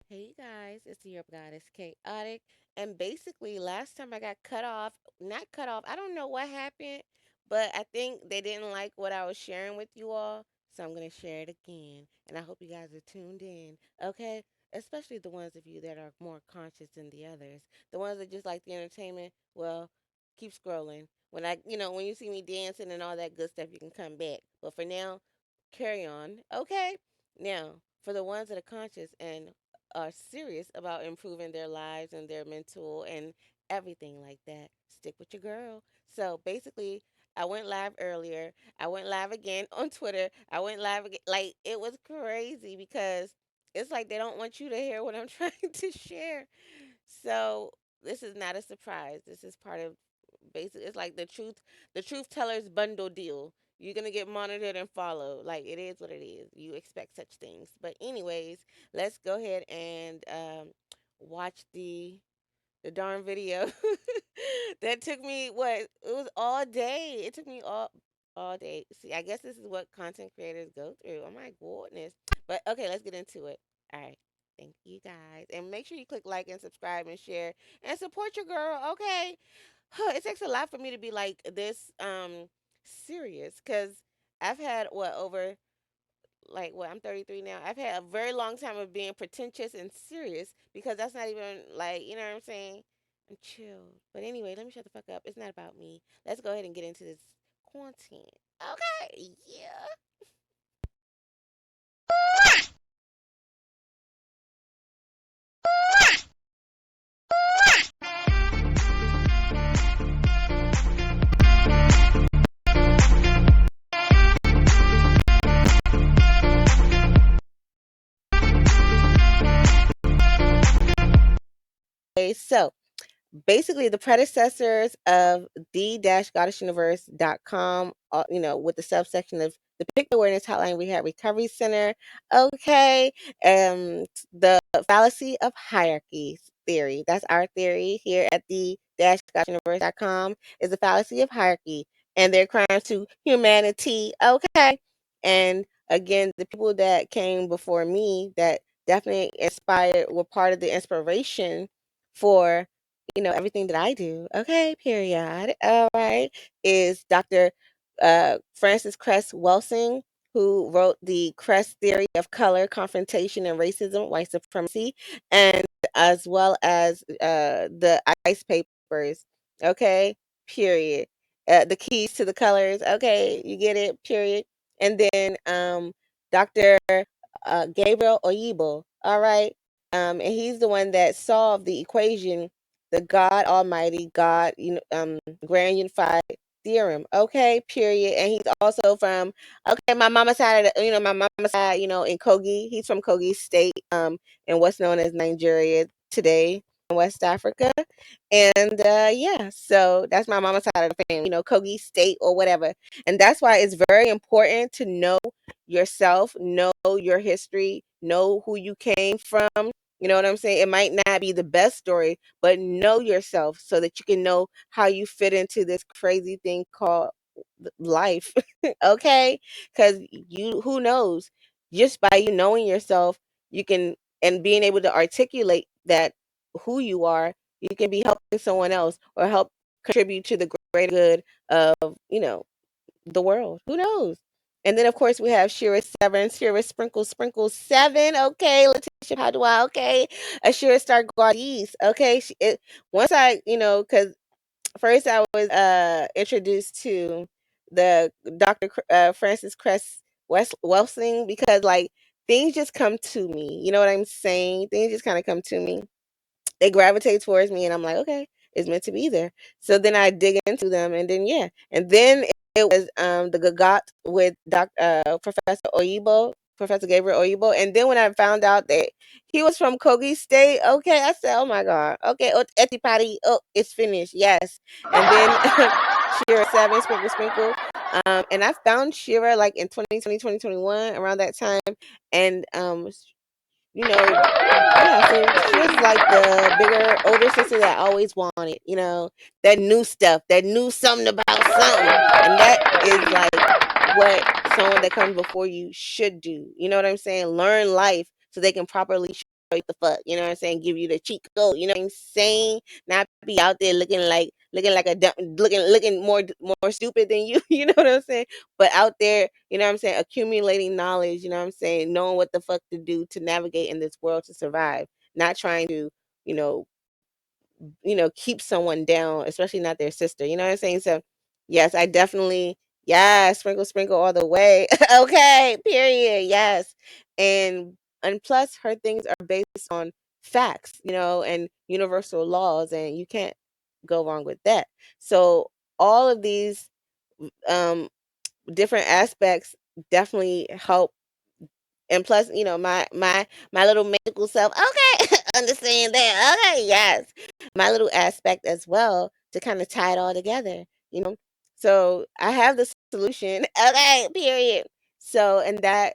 Hey you guys, it's your goddess Chaotic. And basically, last time I got cut off, not cut off, I don't know what happened, but I think they didn't like what I was sharing with you all. So I'm going to share it again. And I hope you guys are tuned in, okay? Especially the ones of you that are more conscious than the others. The ones that just like the entertainment, well, keep scrolling. When you see me dancing and all that good stuff, you can come back. But for now, carry on, okay? Now, for the ones that are conscious and are serious about improving their lives and their mental and everything like that, stick with your girl. So basically, I went live earlier. I went live again on Twitter. I went live again. Like, it was crazy because it's like they don't want you to hear what I'm trying to share. So this is not a surprise. This is part of it's like the truth tellers bundle deal. You're gonna get monitored and followed. Like, it is what it is. You expect such things. But anyways, let's go ahead and watch the darn video. That took me what? It was all day. It took me all day. See, I guess this is what content creators go through. Oh my goodness. But okay, let's get into it. All right. Thank you guys. And make sure you click like and subscribe and share and support your girl, okay? It takes a lot for me to be like this serious cuz I've had what over like what I'm 33 now. I've had a very long time of being pretentious and serious because that's not even like, you know what I'm saying? I'm chill. But anyway, let me shut the fuck up. It's not about me. Let's go ahead and get into this content. Okay. Yeah. Okay, so basically the predecessors of the-goddessuniverse.com, with the subsection of the Pick Awareness Hotline Rehab Recovery Center. Okay. The fallacy of hierarchy theory. That's our theory here at the-goddessuniverse.com is the fallacy of hierarchy and their crimes to humanity. Okay. And again, the people that came before me that definitely inspired were part of the inspiration for everything that I do. Okay, period. All right. Is Dr. Francis Cress Welsing, who wrote the Cress theory of color, confrontation, and racism, white supremacy, and as well as the ice papers. Okay, period. The keys to the colors. Okay, you get it, period. And then Dr. Gabriel Oyibo. All right. And he's the one that solved the equation, the God Almighty God, Grand Unified Theorem. Okay, period. And he's also from my mama's side of my mama's side, in Kogi. He's from Kogi State, in what's known as Nigeria today, in West Africa. And yeah, so that's my mama's side of the family, Kogi State or whatever. And that's why it's very important to know yourself, know your history, know who you came from. You know what I'm saying? It might not be the best story, but know yourself so that you can know how you fit into this crazy thing called life. Okay? Because who knows? Just by you knowing yourself, you can, and being able to articulate that who you are, you can be helping someone else or help contribute to the greater good of, the world. Who knows? And then of course we have SheraSeven, Shera Sprinkle 7. Okay, Letitia Padua. Okay, a Shera Star Guardis. Okay, once because first I was introduced to the Dr. Francis Cress Welsing because like things just come to me. You know what I'm saying? Things just kind of come to me, they gravitate towards me and I'm like, okay, it's meant to be there. So then I dig into them and then yeah. And then it was the GAGUT with Professor Oyibo, Professor Gabriel Oyibo. And then when I found out that he was from Kogi State, okay, I said, oh my God. Okay, Eti Patty, oh, it's finished. Yes. And then Shera 7, Sprinkle. And I found Shera like in 2020, 2021, around that time. And yeah, so she was like the bigger, older sister that I always wanted, that knew stuff, that knew something about something. And that is like what someone that comes before you should do. You know what I'm saying? Learn life so they can properly what the fuck, you know what I'm saying? Give you the cheat code, you know what I'm saying? Not be out there looking like a dumb, looking more stupid than you, you know what I'm saying? But out there, you know what I'm saying, accumulating knowledge, you know what I'm saying, knowing what the fuck to do to navigate in this world to survive, not trying to, you know, keep someone down, especially not their sister. You know what I'm saying? So, yes, I definitely, yes, sprinkle, sprinkle all the way. Okay, period. Yes, and plus, her things are based on facts, and universal laws, and you can't go wrong with that. So, all of these um different aspects definitely help, and plus, my little magical self, okay, understand that. Okay, yes. My little aspect as well to kind of tie it all together, you know. So I have the solution. Okay, period. So and that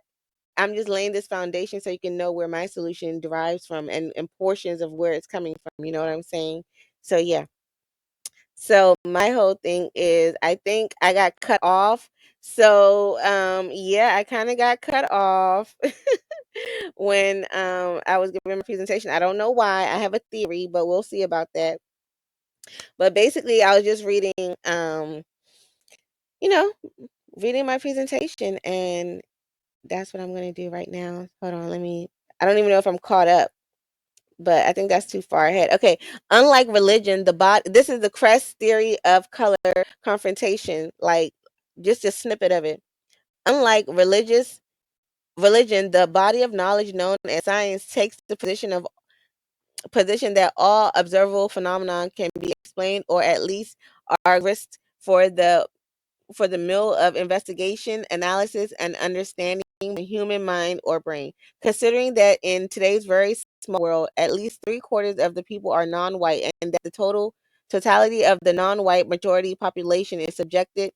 I'm just laying this foundation so you can know where my solution derives from, and portions of where it's coming from. You know what I'm saying? So yeah. So my whole thing is I think I got cut off. So yeah, I kind of got cut off when I was giving my presentation. I don't know why. I have a theory, but we'll see about that. But basically I was just you know, reading my presentation, and that's what I'm going to do right now. Hold on, I don't even know if I'm caught up, but I think that's too far ahead. Okay, unlike religion, this is the Cress theory of color confrontation, like just a snippet of it. Unlike religion, the body of knowledge known as science takes the position that all observable phenomenon can be explained, or at least are risked for the mill of investigation, analysis, and understanding the human mind or brain. Considering that in today's very small world, at least 3/4 of the people are non-white, and that the totality of the non-white majority population is subjected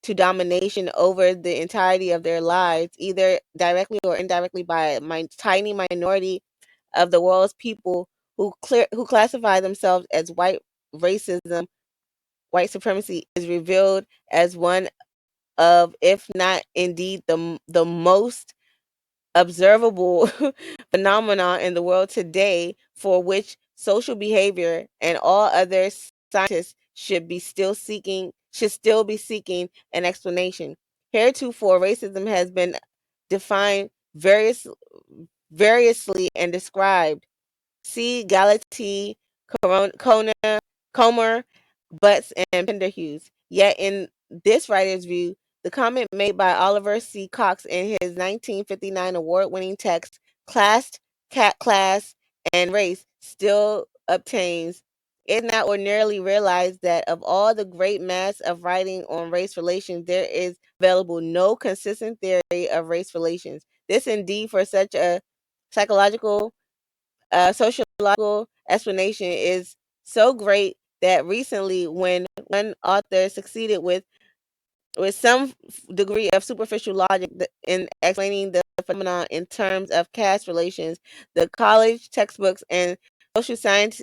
to domination over the entirety of their lives, either directly or indirectly by a tiny minority of the world's people who classify themselves as white. Racism, white supremacy is revealed as one of, if not indeed the most observable phenomenon in the world today, for which social behavior and all other scientists should still be seeking an explanation. Heretofore, racism has been defined variously and described. See Galati, Comer, Butts, and Penderhughes. Yet, in this writer's view, the comment made by Oliver C. Cox in his 1959 award-winning text, Class, and Race, still obtains. It is not ordinarily realized that of all the great mass of writing on race relations, there is available no consistent theory of race relations. This indeed, for such a psychological sociological explanation, is so great that recently, when one author succeeded with some degree of superficial logic in explaining the phenomenon in terms of caste relations, the college textbooks and social science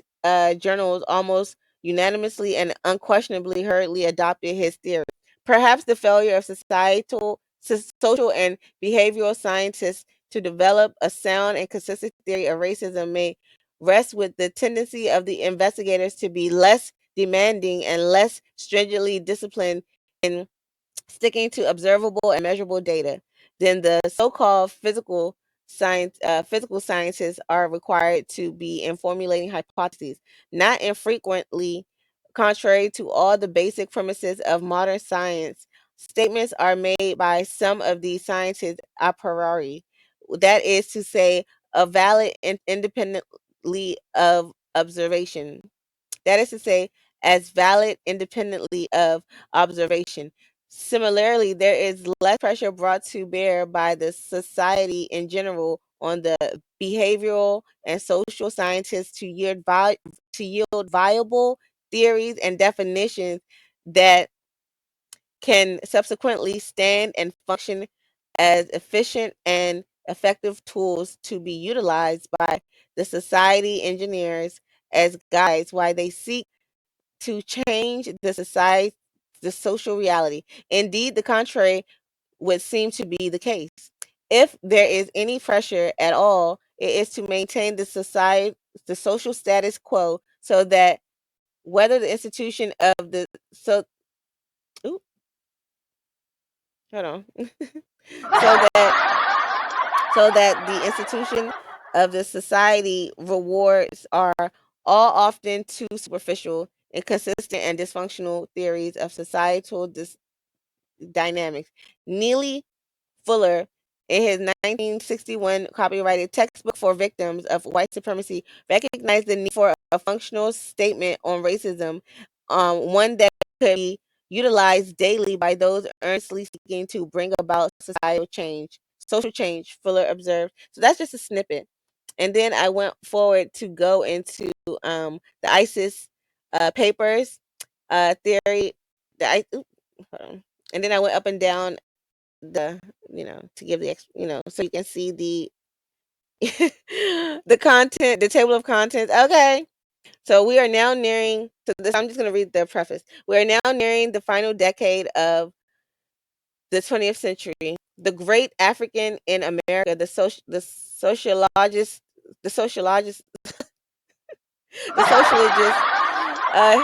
journals almost unanimously and unquestionably hurriedly adopted his theory. Perhaps the failure of social and behavioral scientists to develop a sound and consistent theory of racism may rest with the tendency of the investigators to be less demanding and less stringently disciplined in sticking to observable and measurable data. Then the so-called physical sciences are required to be in formulating hypotheses. Not infrequently, contrary to all the basic premises of modern science, statements are made by some of these scientists a priori. That is to say, a valid independently of observation. That is to say, as valid independently of observation. Similarly, there is less pressure brought to bear by the society in general on the behavioral and social scientists to yield viable theories and definitions that can subsequently stand and function as efficient and effective tools to be utilized by the society engineers as guides while they seek to change the social reality. Indeed, the contrary would seem to be the case. If there is any pressure at all It is to maintain the social status quo, so that whether the institution of the so ooh, hold on. so that the institution of the society rewards are all often too superficial, inconsistent, and dysfunctional theories of societal dynamics. Neely Fuller, in his 1961 copyrighted textbook for victims of white supremacy, recognized the need for a functional statement on racism, one that could be utilized daily by those earnestly seeking to bring about social change, Fuller observed. So that's just a snippet. And then I went forward to go into the ISIS papers theory. Hold on. And then I went up and down to give so you can see the content, the table of contents. Okay. So we are now nearing to this. I'm just going to read the preface. We are now nearing the final decade of the 20th century. The great African in America, the sociologist, the sociologist,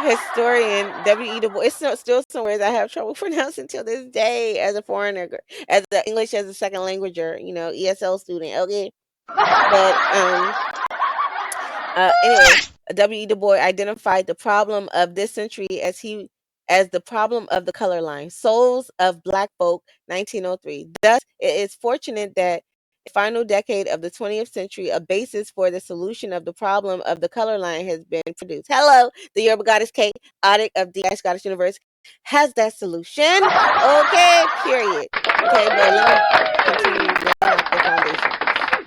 historian W.E. Du Bois. It's still some words I have trouble pronouncing till this day as a foreigner, as the English as a second languager, ESL student. Okay, but anyway, W.E. Du Bois identified the problem of this century as the problem of the color line, Souls of Black Folk, 1903. Thus, it is fortunate that the final decade of the 20th century, a basis for the solution of the problem of the color line has been produced. Hello, the Yoruba Goddess Kate Audit of the Scottish Universe has that solution. Okay, period. Okay, but let me continue laying out the foundation.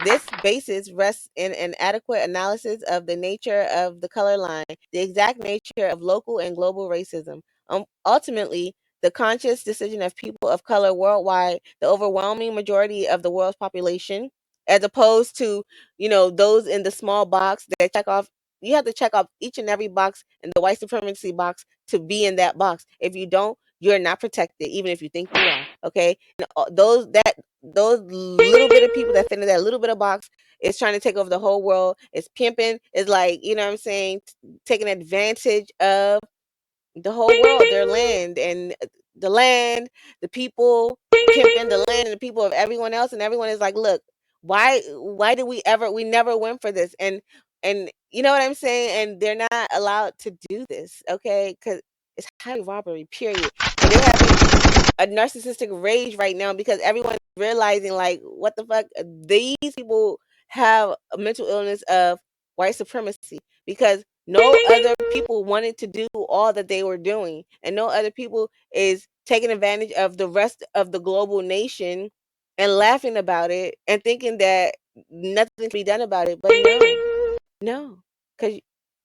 This basis rests in an adequate analysis of the nature of the color line, the exact nature of local and global racism. Ultimately, the conscious decision of people of color worldwide, the overwhelming majority of the world's population, as opposed to, those in the small box that check off. You have to check off each and every box in the white supremacy box to be in that box. If you don't, you're not protected, even if you think you are. Okay, and those little bit of people that fit in that little bit of box is trying to take over the whole world. It's pimping. It's like, what I'm saying, taking advantage of the whole world, their land and the land, the people, pimping the land and the people of everyone else. And everyone is like, look, why did we never went for this? And you know what I'm saying? And they're not allowed to do this, okay? Because it's highway robbery, period. And they're having a narcissistic rage right now because everyone's realizing, like, what the fuck? These people have a mental illness of white supremacy because no other people wanted to do all that they were doing, and no other people is taking advantage of the rest of the global nation and laughing about it and thinking that nothing can be done about it. But no, because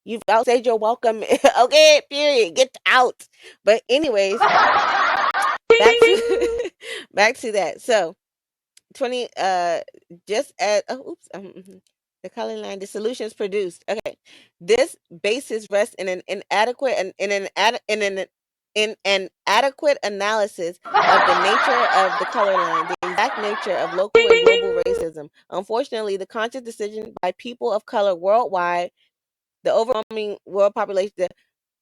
you've outstayed your welcome. Okay, period. Get out. But anyways, back to back to that. So 20 just at the color line, the solutions produced. Okay. This basis rests in an inadequate and in an adequate analysis of the nature of the color line, the exact nature of local and global racism. Unfortunately, the conscious decision by people of color worldwide, the overwhelming world population,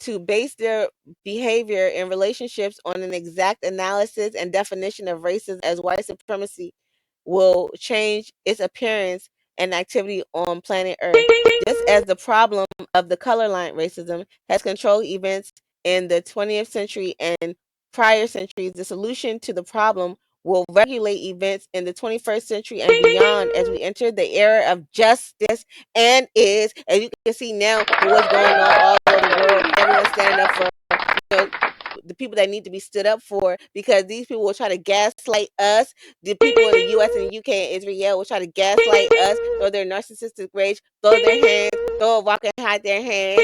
to base their behavior in relationships on an exact analysis and definition of racism as white supremacy will change its appearance and activity on planet Earth. Just as the problem of the color line racism has controlled events in the 20th century and prior centuries, the solution to the problem will regulate events in the 21st century and beyond as we enter the era of justice and is, as you can see now, what's going on all over the world. Everyone's standing up for the people that need to be stood up for, because these people will try to gaslight us. The people in the US and the UK and Israel will try to gaslight us, throw their narcissistic rage, throw their hands, throw a rock and hide their hands,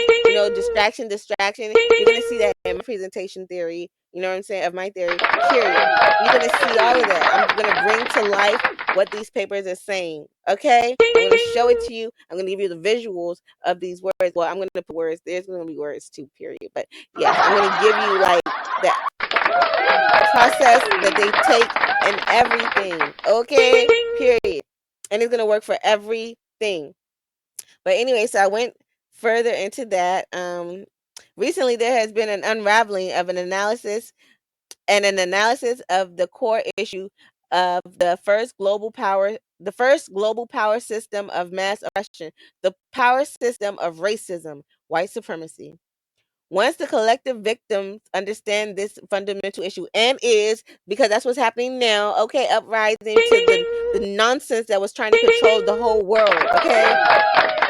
distraction. You're going to see that in my presentation theory, you know what I'm saying, of my theory, period. You're going to see all of that. I'm going to bring to life what these papers are saying, okay? I'm going to show it to you. I'm going to give you the visuals of these words. Well, I'm going to put words. There's going to be words too, period. But yes, I'm going to give you like the process that they take and everything, okay? Period. And it's going to work for everything thing. But anyway, so I went further into that. Recently, there has been an unraveling of an analysis of the core issue of the first global power system of mass oppression, the power system of racism, white supremacy. Once the collective victims understand this fundamental issue, and is, because that's what's happening now, okay, uprising to the nonsense that was trying to control the whole world, okay?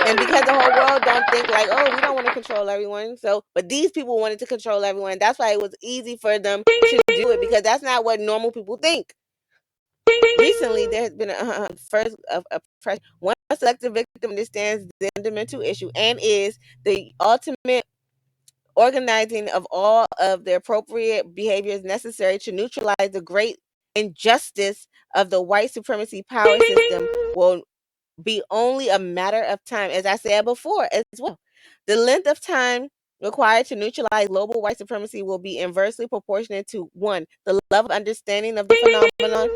And because the whole world don't think like, oh, we don't want to control everyone. So, but these people wanted to control everyone. That's why it was easy for them to do it, because that's not what normal people think. Recently, there has been a first of oppression. One selective victim understands the fundamental issue and is the ultimate organizing of all of the appropriate behaviors necessary to neutralize the great injustice of the white supremacy power system will be only a matter of time, as I said before as well. The length of time required to neutralize global white supremacy will be inversely proportionate to one, the level of understanding of the phenomenon,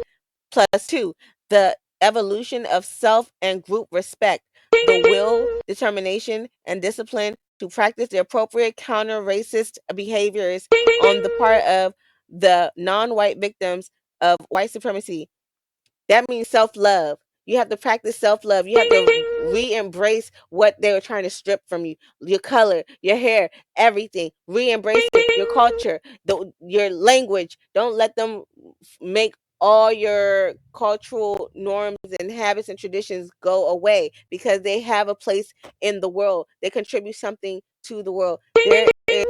plus two, the evolution of self and group respect, the will, determination, and discipline to practice the appropriate counter racist behaviors on the part of the non white victims of white supremacy. That means self-love. You have to practice self-love. You have to re-embrace what they were trying to strip from you. Your color, your hair, everything. Re-embrace it. Your culture, your language. Don't let them make all your cultural norms and habits and traditions go away, because they have a place in the world. They contribute something to the world. There is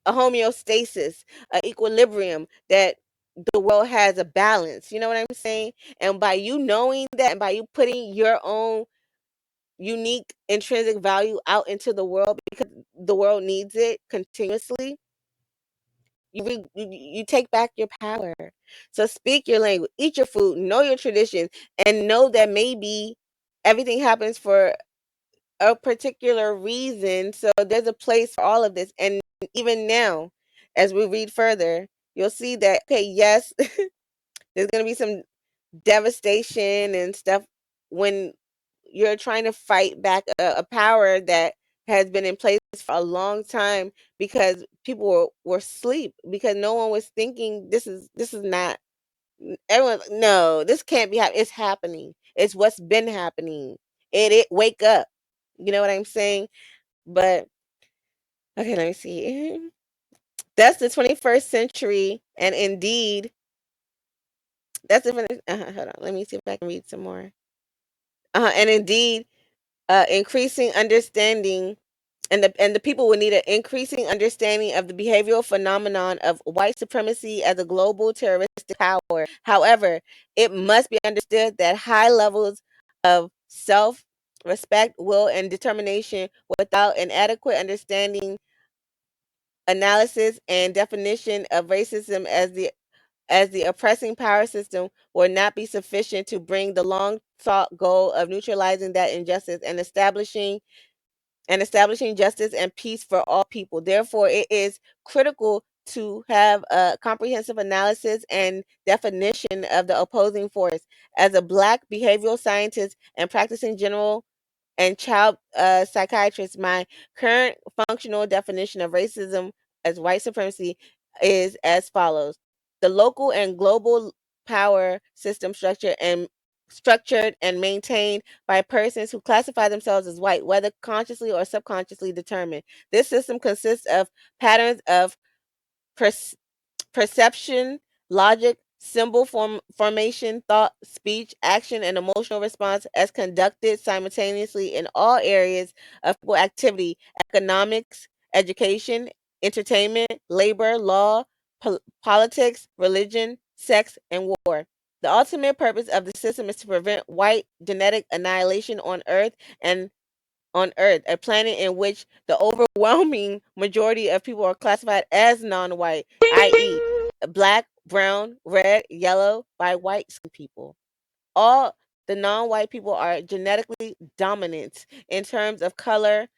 a homeostasis, a equilibrium, that the world has a balance. You know what I'm saying? And by you knowing that, and by you putting your own unique intrinsic value out into the world, because the world needs it continuously, you take back your power. So speak your language, eat your food, know your tradition, and know that maybe everything happens for a particular reason. So there's a place for all of this. And even now, as we read further, you'll see that, okay, yes, there's going to be some devastation and stuff when you're trying to fight back a power that has been in place for a long time, because people were asleep, because no one was thinking this is not everyone. No, this can't be happening. It's happening. It's what's been happening. It wake up. You know what I'm saying? But okay, let me see. That's the 21st century, and indeed, that's the. Hold on, let me see if I can read some more. And indeed, increasing understanding, and the people will need an increasing understanding of the behavioral phenomenon of white supremacy as a global terroristic power. However, it must be understood that high levels of self-respect, will, and determination without an adequate understanding, analysis, and definition of racism as the oppressing power system will not be sufficient to bring the long sought goal of neutralizing that injustice and establishing justice and peace for all people. Therefore, it is critical to have a comprehensive analysis and definition of the opposing force. As a Black behavioral scientist and practicing general and child psychiatrist, my current functional definition of racism as white supremacy is as follows: the local and global power system structured and maintained by persons who classify themselves as white, whether consciously or subconsciously determined. This system consists of patterns of perception, logic, formation, thought, speech, action, and emotional response as conducted simultaneously in all areas of people activity: economics, education, entertainment, labor, law, politics, religion, sex, and war. The ultimate purpose of the system is to prevent white genetic annihilation on Earth, a planet in which the overwhelming majority of people are classified as non-white, i.e., black, brown, red, yellow, by white people. All the non-white people are genetically dominant in terms of color,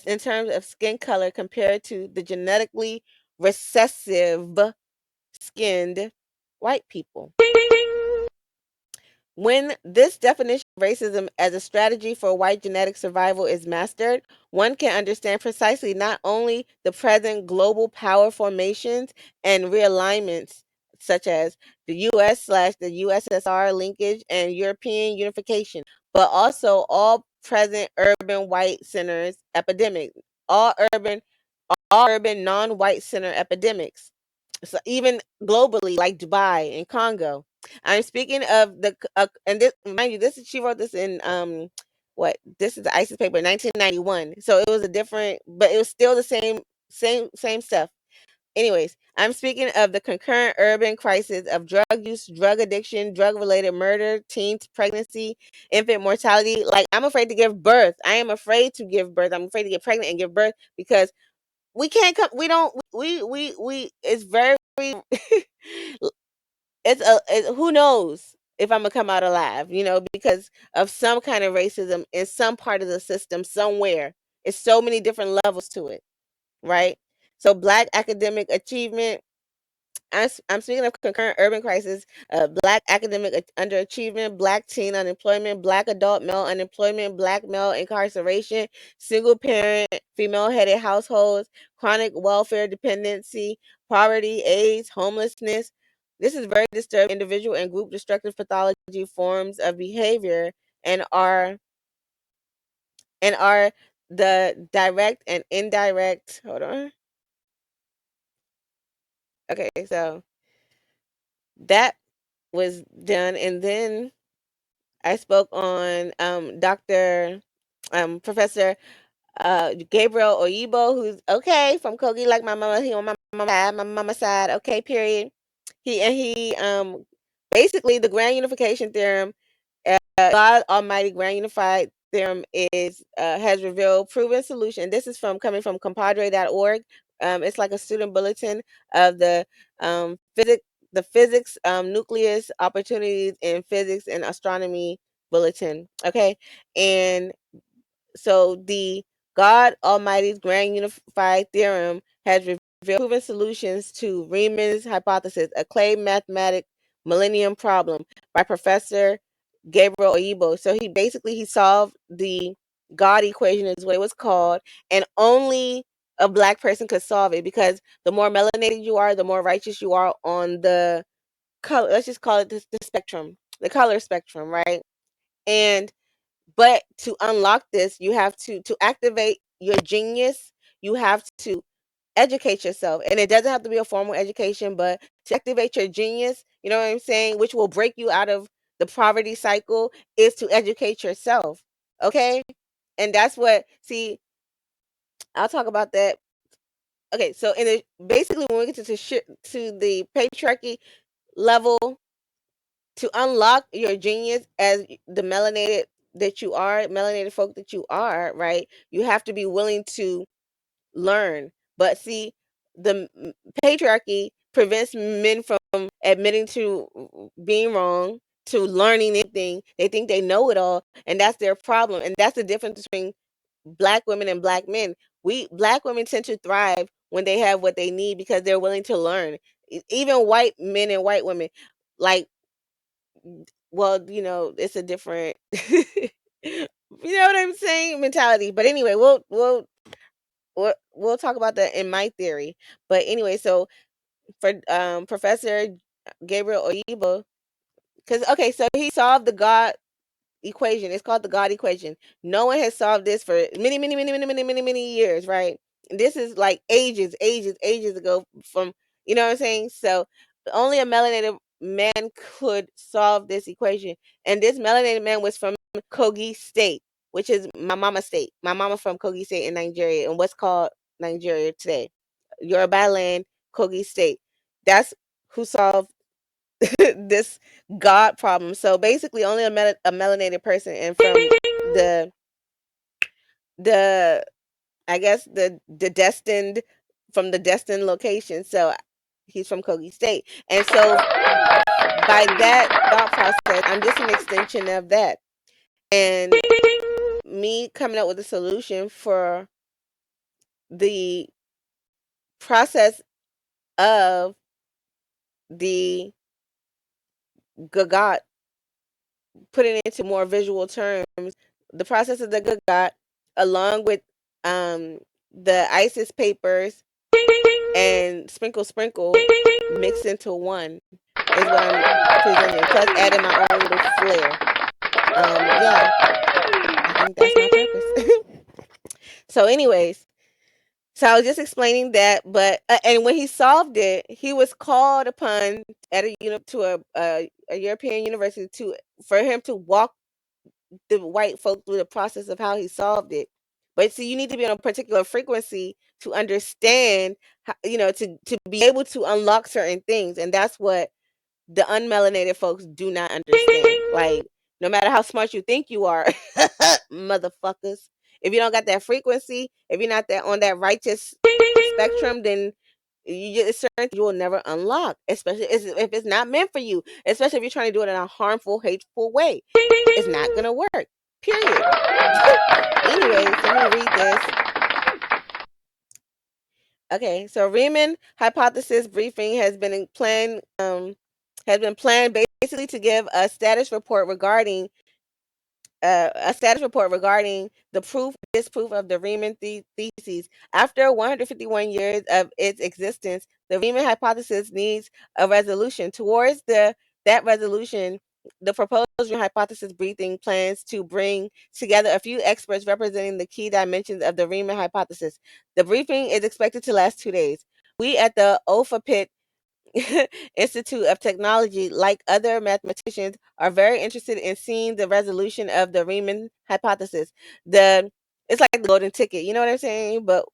in terms of skin color, compared to the genetically recessive skinned white people. When this definition racism as a strategy for white genetic survival is mastered, one can understand precisely not only the present global power formations and realignments, such as the US/the USSR linkage and European unification, but also all present urban white centers epidemic, all urban non-white center epidemics. So even globally, like Dubai and Congo. I'm speaking of and this, mind you, this is, she wrote this in what, this is the ISIS paper, 1991. So it was a different, but it was still the same stuff. Anyways, I'm speaking of the concurrent urban crisis of drug use, drug addiction, drug-related murder, teen pregnancy, infant mortality. Like, I'm afraid to give birth. I am afraid to give birth. I'm afraid to get pregnant and give birth because we can't come. We don't. We. It's very. Who knows if I'm gonna come out alive? Because of some kind of racism in some part of the system somewhere. It's so many different levels to it, right? So, Black academic achievement. I'm speaking of concurrent urban crisis, Black academic underachievement, Black teen unemployment, Black adult male unemployment, Black male incarceration, single parent, female headed households, chronic welfare dependency, poverty, AIDS, homelessness. This is very disturbing individual and group destructive pathology forms of behavior and are the direct and indirect. Hold on. Okay, so that was done, and then I spoke on Dr. Professor Gabriel Oyibo, who's okay from Kogi, like my mama. He on my mama side. Okay, period. He basically the grand unification theorem, God Almighty grand unified theorem is has revealed proven solution. This is from coming from compadre.org. It's like a student bulletin of the physics nucleus opportunities in physics and astronomy bulletin. Okay, and so the God Almighty's grand unified theorem has revealed proven solutions to Riemann's hypothesis, a clay mathematic millennium problem by Professor Gabriel Oyibo. So he solved the God equation is what it was called, and only a Black person could solve it because the more melanated you are, the more righteous you are on the color. Let's just call it the spectrum, the color spectrum, right? And but to unlock this, you have to activate your genius. You have to educate yourself, and it doesn't have to be a formal education, but to activate your genius, you know what I'm saying, which will break you out of the poverty cycle, is to educate yourself. Okay, and that's what. See, I'll talk about that. Okay, so basically when we get to the patriarchy level, to unlock your genius as the melanated folk that you are, right? You have to be willing to learn. But see, the patriarchy prevents men from admitting to being wrong, to learning anything. They think they know it all, and that's their problem. And that's the difference between Black women and Black men. We Black women tend to thrive when they have what they need because they're willing to learn. Even white men and white women, like, well, it's a different what I'm saying, mentality. But anyway, we'll talk about that in my theory. But anyway, so for Professor Gabriel Oyibo, because okay, so he solved the God equation. It's called the God equation. No one has solved this for many years, right? This is like ages ago from, what I'm saying? So only a melanated man could solve this equation. And this melanated man was from Kogi State, which is my mama state. My mama from Kogi State in Nigeria, and what's called Nigeria today. Yoruba land, Kogi State. That's who solved this God problem. So basically, only a melanated person, and from the the I guess the destined from the destined location. So he's from Kogi State, and so by that thought process, I'm just an extension of that, and me coming up with a solution for the process of the GAGUT put it into more visual terms, the process of the GAGUT, along with um, the ISIS papers and sprinkle mixed into one is what I'm presenting. Plus adding my own little flair. Yeah, I think that's my purpose. So, anyways, so I was just explaining that, but and when he solved it, he was called upon at to a European university to for him to walk the white folk through the process of how he solved it. But see, you need to be on a particular frequency to understand, how, to be able to unlock certain things, and that's what the unmelanated folks do not understand. Like, no matter how smart you think you are, motherfuckers, if you don't got that frequency, if you're not that on that righteous spectrum, then it's certain you will never unlock, especially if it's not meant for you, especially if you're trying to do it in a harmful, hateful way. It's not gonna work. Period. Anyways, let me read this. Okay, so Riemann hypothesis briefing has been planned basically to give a status report regarding the proof disproof of the Riemann theses. After 151 years of its existence, the Riemann hypothesis needs a resolution. Towards that resolution, the proposed Riemann hypothesis briefing plans to bring together a few experts representing the key dimensions of the Riemann hypothesis. The briefing is expected to last 2 days. We at the OFAPIT Institute of Technology, like other mathematicians, are very interested in seeing the resolution of the Riemann hypothesis. It's like the golden ticket, you know what I'm saying? But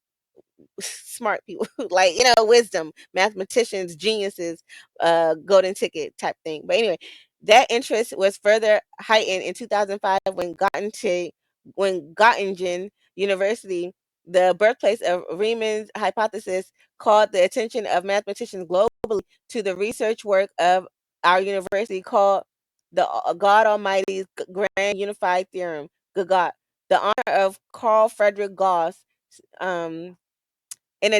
smart people, like wisdom, mathematicians, geniuses, golden ticket type thing. But anyway, that interest was further heightened in 2005 when Göttingen University, the birthplace of Riemann's hypothesis, called the attention of mathematicians globally to the research work of our university called the God Almighty's Grand Unified Theorem, GAGUT, the honor of Carl Friedrich Gauss. Um, in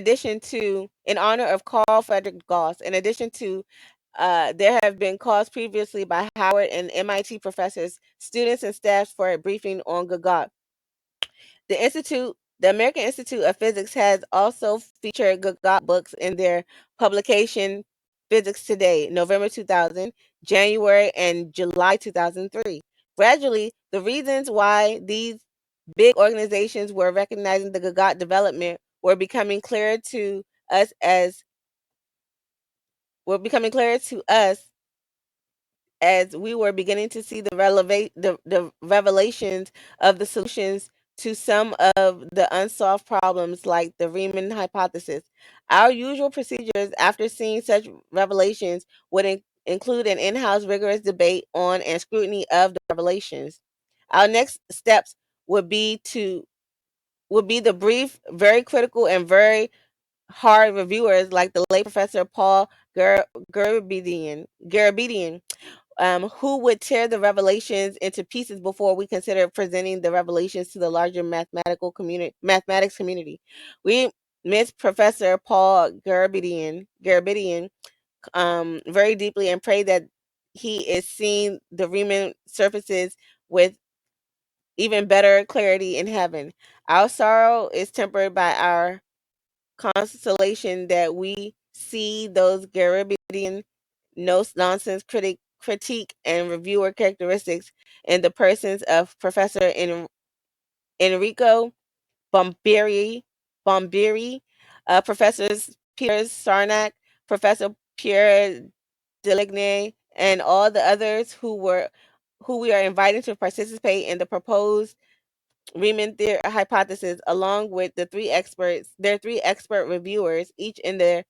honor of Carl Friedrich Gauss, in addition to there have been calls previously by Howard and MIT professors, students, and staff for a briefing on GAGUT. The American Institute of Physics has also featured GAGUT books in their publication Physics Today, November 2000, January, and July 2003. Gradually, the reasons why these big organizations were recognizing the GAGUT development us as were becoming clearer to us as we were beginning to see the revelations of the solutions to some of the unsolved problems like the Riemann hypothesis. Our usual procedures after seeing such revelations would include an in-house rigorous debate on and scrutiny of the revelations. Our next steps would be to would be the brief, very critical, and very hard reviewers like the late Professor Paul Garabedian, who would tear the revelations into pieces before we consider presenting the revelations to the larger mathematics community. We miss Professor Paul Garabedian very deeply and pray that he is seeing the Riemann surfaces with even better clarity in heaven. Our sorrow is tempered by our consolation that we see those Garibaldian no nonsense critique and reviewer characteristics in the persons of Professor Enrico Bombieri, Professors Peter Sarnak, Professor Pierre Deligne, and all the others who we are inviting to participate in the proposed Riemann hypothesis, along with their three expert reviewers, each in their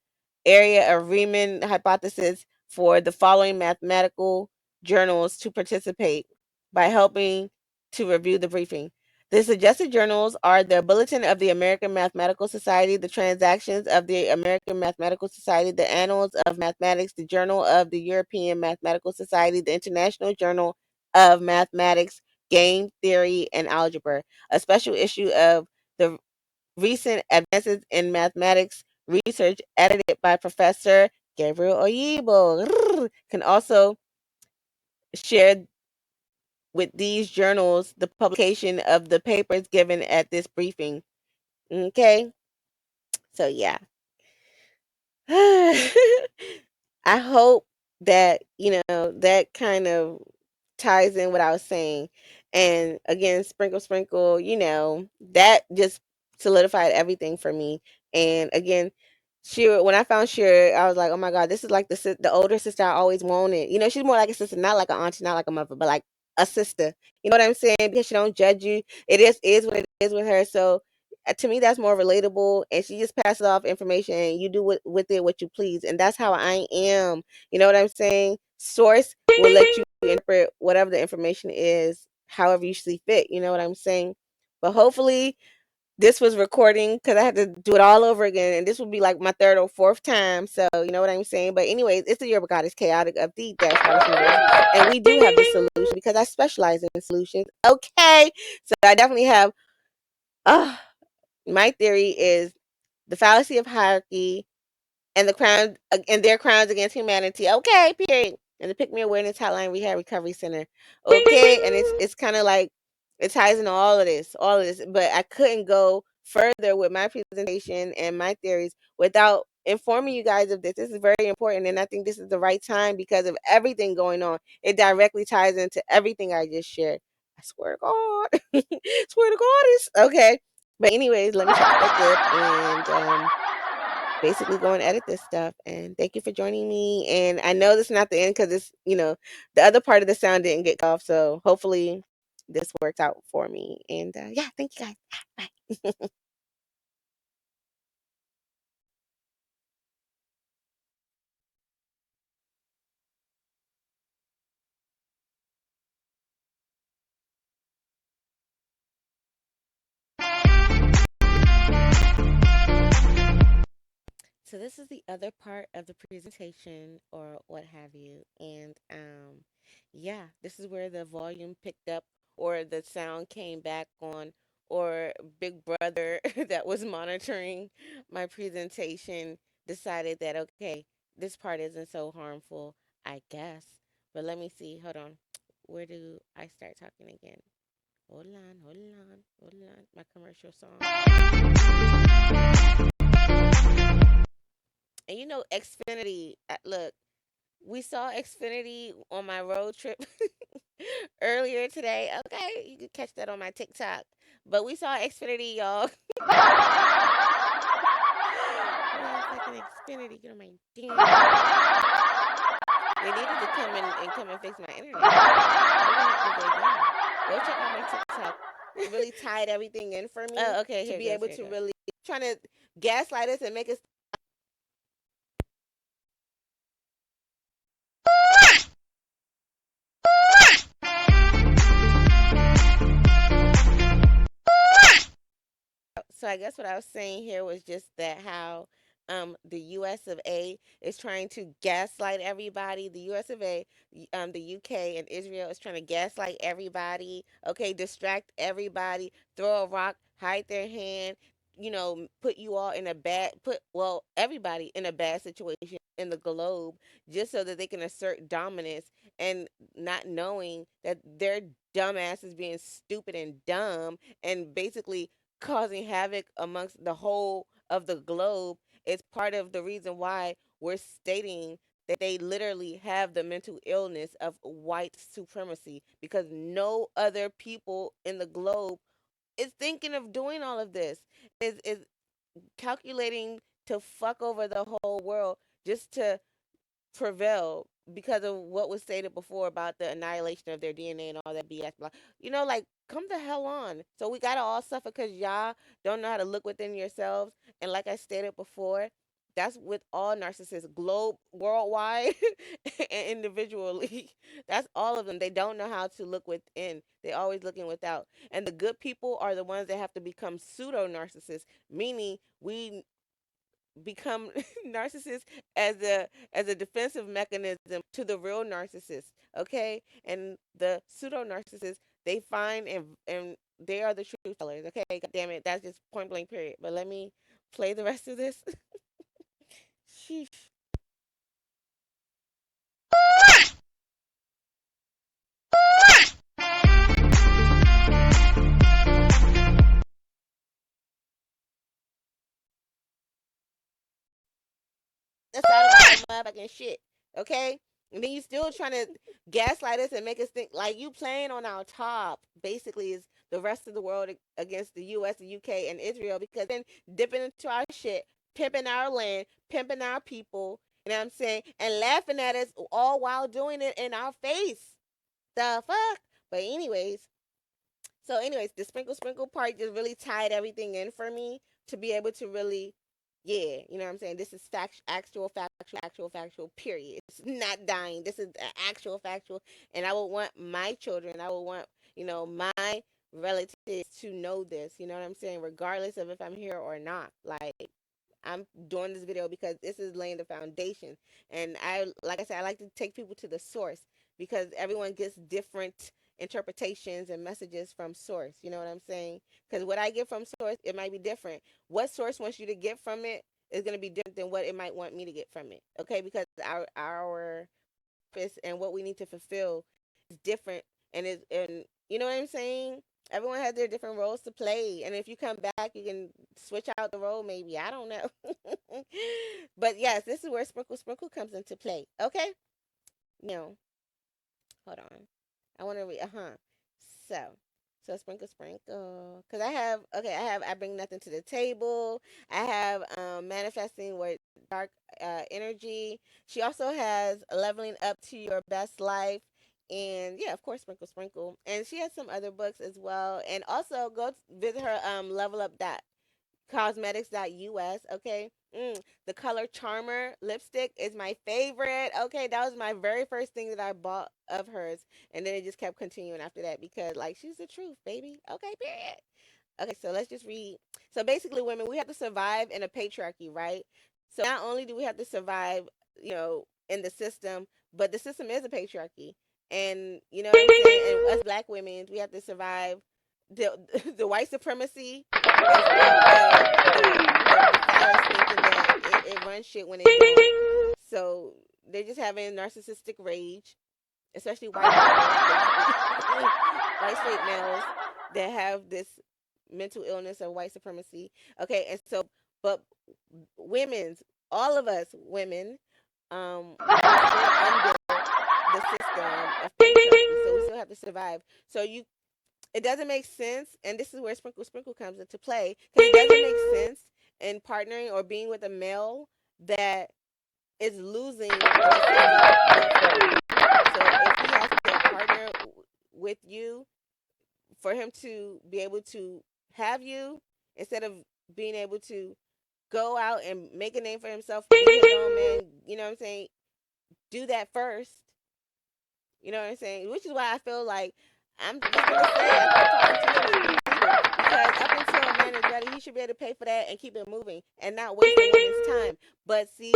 area of Riemann hypothesis, for the following mathematical journals to participate by helping to review the briefing. The suggested journals are the Bulletin of the American Mathematical Society, the Transactions of the American Mathematical Society, the Annals of Mathematics, the Journal of the European Mathematical Society, the International Journal of Mathematics, Game Theory, and Algebra, a special issue of the Recent Advances in Mathematics Research, edited by Professor Gabriel Oyibo, can also share with these journals, the publication of the papers given at this briefing. Okay, so yeah. I hope that, that kind of ties in what I was saying. And again, sprinkle, sprinkle, that just solidified everything for me. And again, Shera, when I found Shera, I was like, oh my God, this is like the older sister I always wanted. She's more like a sister, not like an auntie, not like a mother, but like a sister. You know what I'm saying? Because she don't judge you. It is what it is with her. So to me, that's more relatable, and she just passes off information and you do with it what you please, and that's how I am. You know what I'm saying? Source will let you interpret whatever the information is however you see fit. You know what I'm saying? But hopefully this was recording because I had to do it all over again, and this will be like my third or fourth time. So you know what I'm saying. But anyways, it's the Year of Goddess Chaotic of the Dash Goddess Universe, and we do have the solution because I specialize in solutions. Okay, so I definitely have. Uh, my theory is the fallacy of hierarchy and the crown and their crimes against humanity. Okay, period. And the Pick Me Awareness Hotline Rehab Recovery Center. Okay, and it's kind of like it ties into all of this. But I couldn't go further with my presentation and my theories without informing you guys of this. This is very important, and I think this is the right time because of everything going on. It directly ties into everything I just shared. I swear to God, swear to God, it's okay. But anyways, let me shut the fuck up and basically go and edit this stuff. And thank you for joining me. And I know this is not the end because it's, the other part of the sound didn't get cut off. So hopefully this works out for me. And yeah, thank you guys. Bye. So this is the other part of the presentation or what have you. And yeah, this is where the volume picked up or the sound came back on or Big Brother that was monitoring my presentation decided that okay, this part isn't so harmful, I guess. But let me see. Hold on. Where do I start talking again? Hold on, hold on, hold on. My commercial song. And Xfinity, look, we saw Xfinity on my road trip earlier today. Okay, you can catch that on my TikTok. But we saw Xfinity, y'all. Motherfucking Xfinity, get on my damn nerves. They needed to come and fix my internet. Because they don't. Go check out my TikTok. It really tied everything in for me. Oh, okay. To be able to really trying to gaslight us and make us. So I guess what I was saying here was just that how the US of A is trying to gaslight everybody. The US of A, the UK and Israel is trying to gaslight everybody. Okay, distract everybody, throw a rock, hide their hand, put you all in a everybody in a bad situation in the globe just so that they can assert dominance and not knowing that their dumbass is being stupid and dumb and basically causing havoc amongst the whole of the globe is part of the reason why we're stating that they literally have the mental illness of white supremacy because no other people in the globe is thinking of doing all of this is calculating to fuck over the whole world just to prevail because of what was stated before about the annihilation of their DNA and all that BS. Blah. Like, come the hell on. So we gotta all suffer because y'all don't know how to look within yourselves. And like I stated before, that's with all narcissists, globe, worldwide, and individually. That's all of them. They don't know how to look within. They're always looking without. And the good people are the ones that have to become pseudo narcissists, meaning we become narcissists as a defensive mechanism to the real narcissist, okay? And the pseudo narcissists, they find and they are the truth tellers, okay? God damn it, that's just point blank period. But let me play the rest of this. Sheesh. motherfucking shit. Okay? And then you still trying to gaslight us and make us think like you playing on our top, basically, is the rest of the world against the US, the UK, and Israel, because then dipping into our shit, pimping our land, pimping our people, you know what I'm saying? And laughing at us all while doing it in our face. The fuck? But anyways, the sprinkle part just really tied everything in for me to be able to really, yeah, you know what I'm saying? This is actual, period. It's not dying. This is actual factual. And I would want my children, I would want, my relatives to know this, you know what I'm saying? Regardless of if I'm here or not. Like, I'm doing this video because this is laying the foundation. And like I said, I like to take people to the source because everyone gets different interpretations and messages from source. You know what I'm saying? Because what I get from source, it might be different. What source wants you to get from it is going to be different than what it might want me to get from it. Okay? Because our purpose and what we need to fulfill is different, and you know what I'm saying? Everyone has their different roles to play, and if you come back, you can switch out the role. Maybe, I don't know. But yes, this is where sprinkle comes into play. Okay, now hold on. I want to read. So, sprinkle. Cause I bring nothing to the table. I have manifesting with dark energy. She also has leveling up to your best life. And yeah, of course, sprinkle. And she has some other books as well. And also go visit her level up dot cosmetics.us. Okay. The color Charmer lipstick is my favorite. Okay, that was my very first thing that I bought of hers, and then it just kept continuing after that because, like, she's the truth, baby. Okay, period. Okay, so let's just read. So basically, women, we have to survive in a patriarchy, right? So not only do we have to survive, in the system, but the system is a patriarchy, and you know what I'm saying. And us black women, we have to survive the the white supremacy as well as the phallus thinking that it runs shit when it don't. So they're just having narcissistic rage, especially white males, basically. White straight males that have this mental illness of white supremacy. Okay, and so, but all of us women, we're still under the system of patriarchy, so we still have to survive. So it doesn't make sense, and this is where sprinkle comes into play, because it doesn't make sense in partnering or being with a male that is losing in the system built for a woman. So if he has to partner with you for him to be able to have you, instead of being able to go out and make a name for himself, be his own man, you know what I'm saying? Do that first. You know what I'm saying? Which is why I feel like I'm just gonna say after talking to him, it's illegal because up until a man is ready, he should be able to pay for that and keep it moving and not waste a woman's time. But see,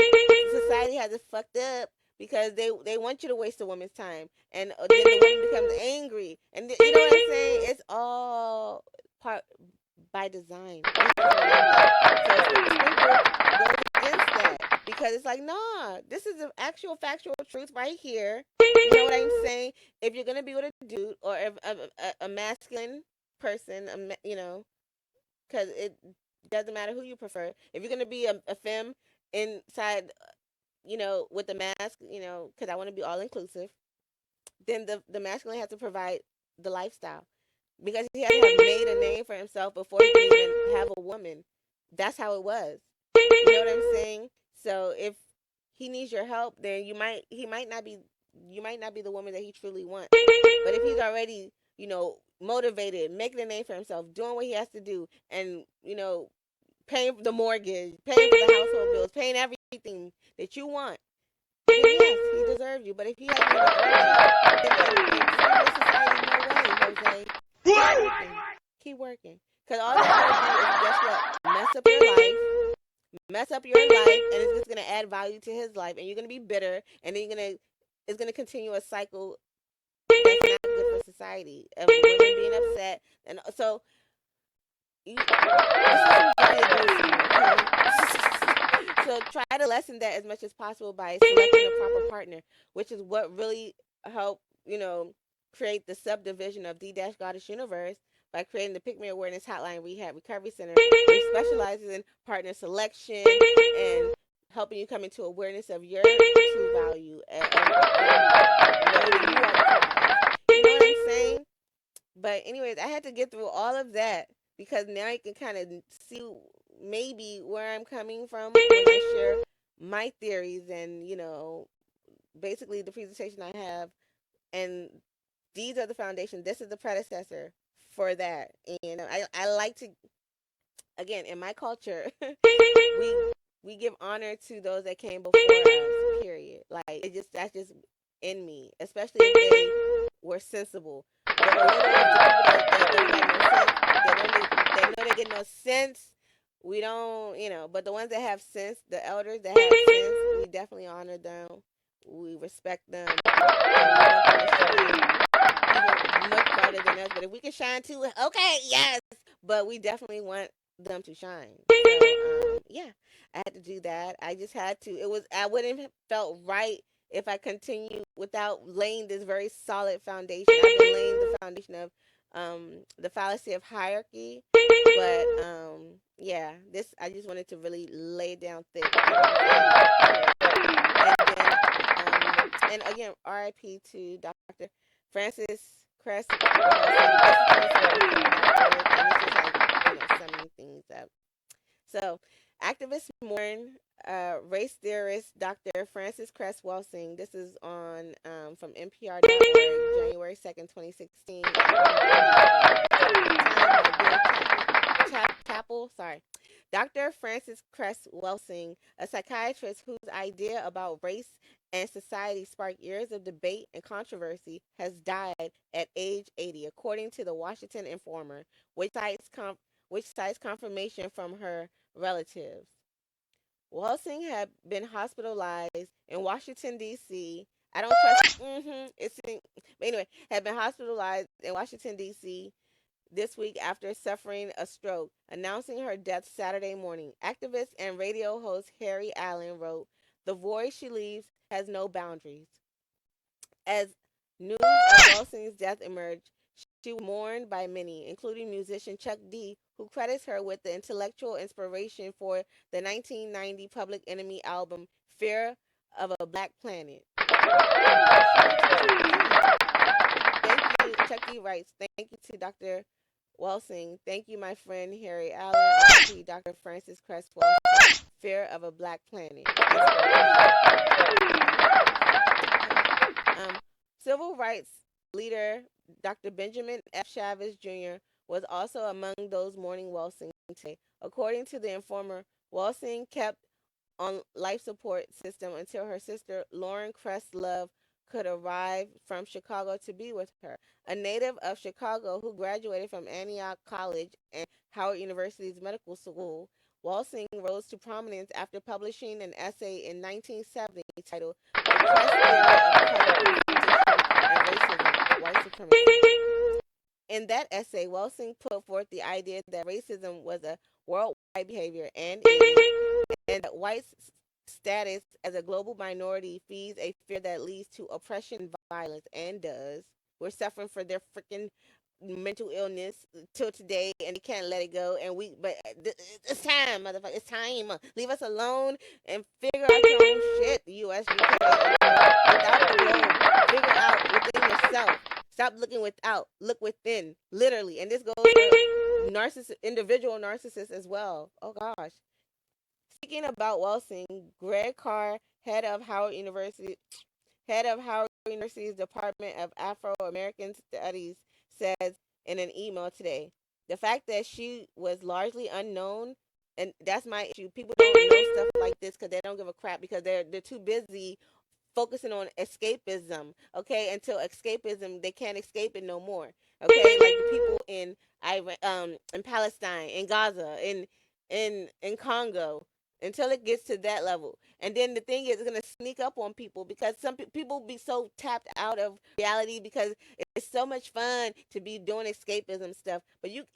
society has it fucked up because they want you to waste a woman's time, and then the woman becomes angry, and you know what I'm saying? It's all part by design. Let's just remember that. So sprinkle goes against that because it's like, nah, this is an actual factual truth right here. You know what I'm saying? If you're gonna be with a dude or if a masculine person, because it doesn't matter who you prefer. If you're gonna be a femme inside, with the mask, because I want to be all inclusive, then the masculine has to provide the lifestyle because he has to have made a name for himself before he can even have a woman. That's how it was. You know what I'm saying? So if he needs your help, then you might not be the woman that he truly wants. But if he's already, motivated, making a name for himself, doing what he has to do, and paying the mortgage, paying for the household bills, paying everything that you want, then yes, he deserves you. But if he hasn't even earned it, then in civilized society, no way, Jose. Keep working. Because all that's going to do is, guess what? Mess up your life, and it's just going to add value to his life. And you're going to be bitter, and then it's going to continue a cycle that's not good for society of women being upset. And so, the system's very against you, okay? So try to lessen that as much as possible by selecting a proper partner, which is what really helped, create the subdivision of D-Goddess Universe by creating the Pick Me Awareness Hotline Rehab Recovery Center, which specializes in partner selection and helping you come into awareness of your true value, of knowing that you are the prize. You know what I'm saying? But anyways, I had to get through all of that because now you can kind of see maybe where I'm coming from when I share my theories and, basically the presentation I have. And these are the foundation. This is the predecessor for that. And I like to, again, in my culture, we give honor to those that came before us. Period. Like that's just in me, especially if they were sensible. But a little the people that know they get no sense. We don't, but the ones that have sense, the elders that have sense, we definitely honor them. We respect them. And we want them to shine even much brighter than us. But if we can shine too, okay, yes. But we definitely want them to shine. So yeah, I had to do that. I just had to. I wouldn't have felt right if I continued without laying this very solid foundation. I've been laying the foundation of the fallacy of hierarchy. But yeah, this I just wanted to really lay it down thick. And again, RIP to Dr. Francis Cress. Summing things up. So, activists mourn race theorist Dr. Francis Cress Welsing. This is on from NPR.org, January 2nd, 2016. Chapel, sorry. Dr. Francis Cress Welsing, a psychiatrist whose idea about race and society sparked years of debate and controversy, has died at age 80, according to the Washington Informer, which cites confirmation from her relatives. Welsing had been hospitalized in Washington, D.C. I don't trust. But anyway, had been hospitalized in Washington, D.C. this week after suffering a stroke, announcing her death Saturday morning. Activist and radio host Harry Allen wrote, "The void she leaves has no boundaries." As news of Welsing's death emerged, she was mourned by many, including musician Chuck D, who credits her with the intellectual inspiration for the 1990 Public Enemy album Fear of a Black Planet. Thank you, Chuck D writes, "Thank you to Dr. Welsing. Thank you, my friend Harry Allen. R.I.P. Dr. Francis Cress Welsing. Fear of a Black Planet." Civil rights leader Dr. Benjamin F. Chavez Jr. was also among those mourning Welsing today. According to the Informer, Welsing kept on life support system until her sister Lauren Cress Love could arrive from Chicago to be with her. A native of Chicago who graduated from Antioch College and Howard University's medical school, Welsing rose to prominence after publishing an essay in 1970 titled "The Cress Theory of Color Confrontation and Racism, White Supremacy." In that essay, Welsing put forth the idea that racism was a worldwide behavior and that whites' status as a global minority feeds a fear that leads to oppression and violence, and does. We're suffering for their freaking mental illness till today, and they can't let it go. But it's time, motherfucker. It's time. Leave us alone and figure out your own shit, U.S., UK, without the globe. Figure out within yourself. Stop looking without. Look within, literally. And this goes for individual narcissists as well. Oh gosh. Speaking about Welsing, Greg Carr, head of Howard University's Department of Afro American Studies, says in an email today, the fact that she was largely unknown, and that's my issue. People don't know stuff like this because they don't give a crap because they're too busy focusing on escapism. Okay, until escapism, they can't escape it no more. Okay, like the people in in Palestine, in Gaza, in Congo, until it gets to that level. And then the thing is, it's gonna sneak up on people because some people be so tapped out of reality because it's so much fun to be doing escapism stuff. But you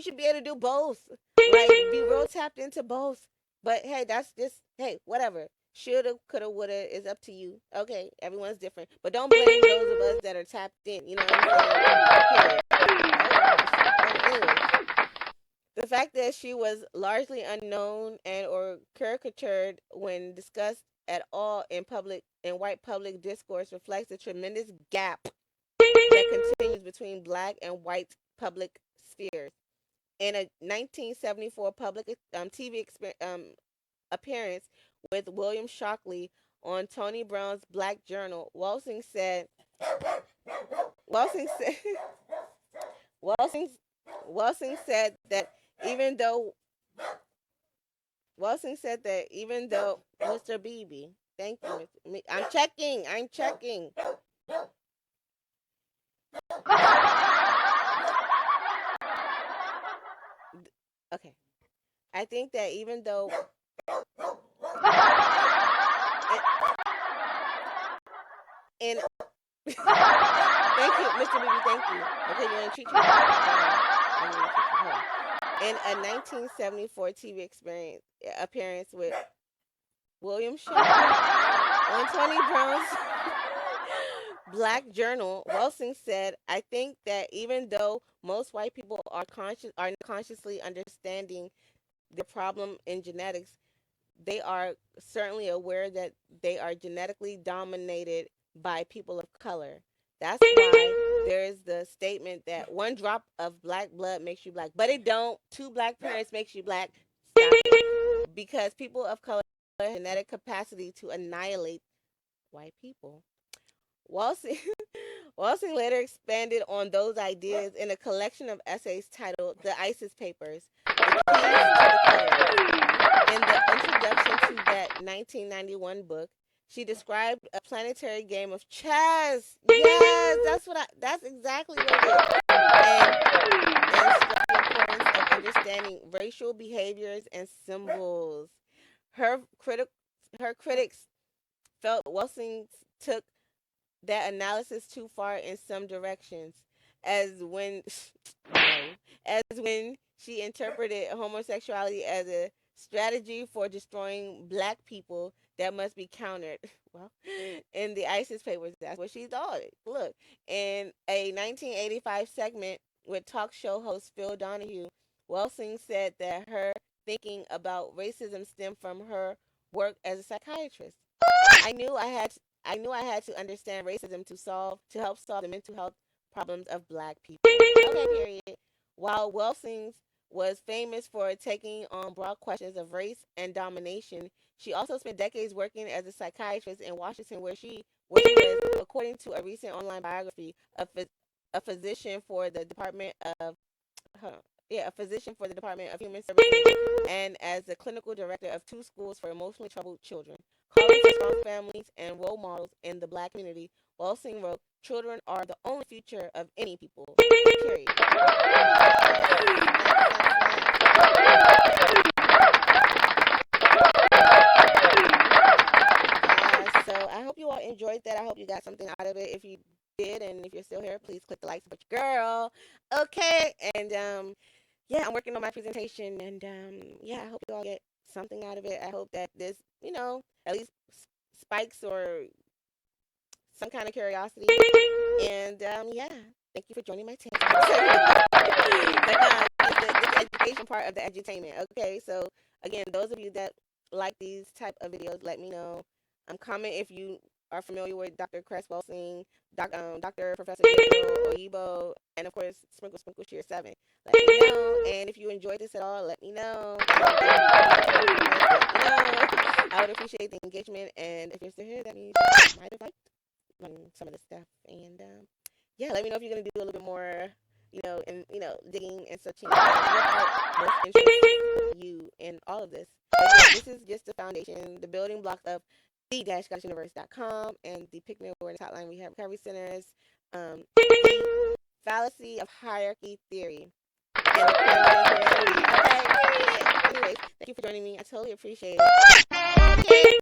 should be able to do both. Like be real tapped into both. But hey, that's just hey, whatever. Shoulda, coulda, woulda is up to you. Okay, everyone's different. But don't blame those of us that are tapped in. You know what I'm saying? Period. Oh gosh. Anyway, the fact fact that she was largely unknown and or caricatured when discussed at all in white public discourse reflects the tremendous gap that continues between black and white public spheres. In a 1974 public TV appearance with William Shockley on Tony Brown's Black Journal, Welsing said Welsing Welsing said that even though Mr. Beebe, thank you, I'm checking. Okay, I think that even though in thank you, Mr. Beebe, thank you. Okay, you want to treat you? In a 1974 TV appearance with William Shockley on Tony Brown's Black Journal, Welsing said, "I think that even though most white people are consciously understanding the problem in genetics, they are certainly aware that they are genetically dominated by people of color. That's why there's the statement that one drop of black blood makes you black, but it don't. Two black parents makes you black. Stop it. Because people of color have genetic capacity to annihilate white people." Walsing, Walsing later expanded on those ideas in a collection of essays titled The ISIS Papers, The Keys to the Colors. In the introduction to that 1991 book, she described a planetary game of chess. Yes, that's exactly what it is. And stressed the importance of understanding racial behaviors and symbols. Her critic, her critics felt Welsing took that analysis too far in some directions, as when no, as when she interpreted homosexuality as a strategy for destroying black people that must be countered. Well, in the ISIS papers, that's what she thought. Look, in a 1985 segment with talk show host Phil Donahue, Welsing said that her thinking about racism stemmed from her work as a psychiatrist. I knew I had I knew I had to understand racism to help solve the mental health problems of black people. Okay, period. While Welsing was famous for taking on broad questions of race and domination, she also spent decades working as a psychiatrist in Washington, where she was, according to a recent online biography, a physician for the Department of a physician for the Department of Human Services and as the clinical director of two schools for emotionally troubled children. Calling for strong families and role models in the black community, Welsing wrote, "Children are the only future of any people." Period. So I hope you all enjoyed that. I hope you got something out of it. If you did, and if you're still here, please click the like support your girl. Okay, and yeah, I'm working on my presentation, and yeah, I hope you all get something out of it. I hope that this, at least spikes or some kind of curiosity. And yeah, thank you for joining my team. It's the education part of the edutainment. Okay, so again, those of you that like these type of videos, let me know. Comment if you are familiar with Dr. Cress, Welsing, Dr. Professor Gabriel, Oyibo, and of course, Sprinkle SheraSeven. Let me know. And if you enjoyed this at all, let me know. I would appreciate the engagement. And if you're still here, that means you might have liked some of the stuff. And yeah, let me know if you're gonna do a little bit more, digging and searching. What part most interests you in all of this? Again, this is just the foundation, the building blocks of the-goddessuniverse.com and the Pick Me Awareness Hotline Rehab Recovery Centers, the fallacy of hierarchy theory. And okay, anyways, thank you for joining me. I totally appreciate it. Okay.